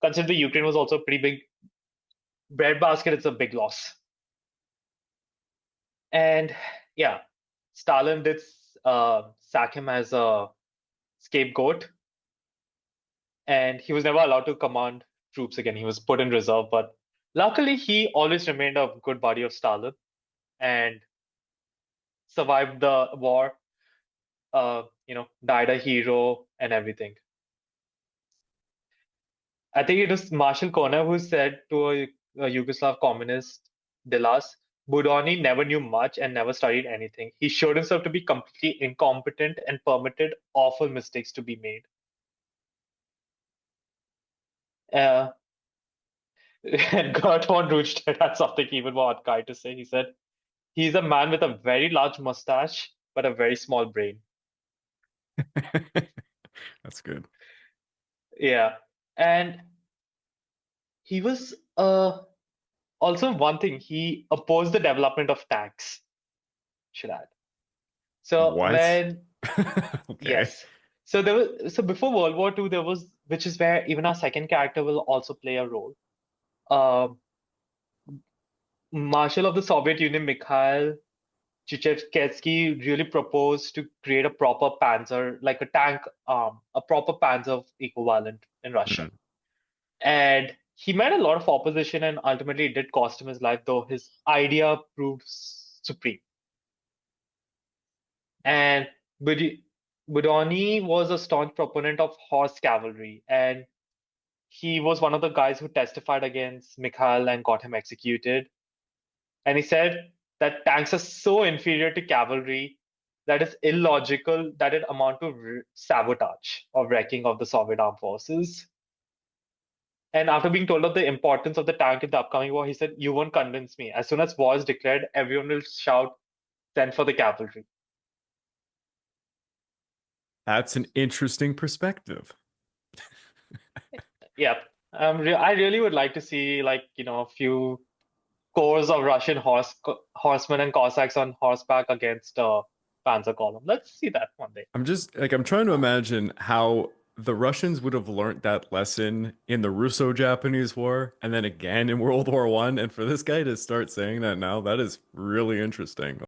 considering the Ukraine was also a pretty big breadbasket, it's a big loss. And yeah, Stalin did sack him as a scapegoat, and he was never allowed to command troops again. He was put in reserve, but luckily he always remained a good buddy of Stalin and survived the war. Died a hero and everything. I think it was Marshal Konev who said to a Yugoslav communist, Dilas, Budyonny never knew much and never studied anything. He showed himself to be completely incompetent and permitted awful mistakes to be made. Uh, and Gert von Rundstedt had something even more archaic to say. He said, he's a man with a very large mustache, but a very small brain. That's good. Yeah. And he was also one thing, he opposed the development of tanks, should add. So What? when Okay. yes. So before World War II, there was, which is where even our second character will also play a role. Um, Marshal of the Soviet Union, Mikhail Chizhevsky, really proposed to create a proper panzer, like a tank, a proper panzer equivalent in Russia. Mhm. And he met a lot of opposition, and ultimately it did cost him his life, though his idea proved supreme. And Budyonny was a staunch proponent of horse cavalry, and he was one of the guys who testified against Mikhail and got him executed. And he said that tanks are so inferior to cavalry that it's illogical that it amount to sabotage or wrecking of the Soviet armed forces. And after being told of the importance of the tank in the upcoming war, he said, "You won't convince me. As soon as war is declared, everyone will shout, 'Send for the cavalry.'" That's an interesting perspective. Yeah. I really would like to see, like, a few corps of Russian horsemen and Cossacks on horseback against a panzer column. Let's see that one day. I'm trying to imagine how the Russians would have learned that lesson in the Russo-Japanese War and then again in World War I. And for this guy to start saying that now, that is really interesting.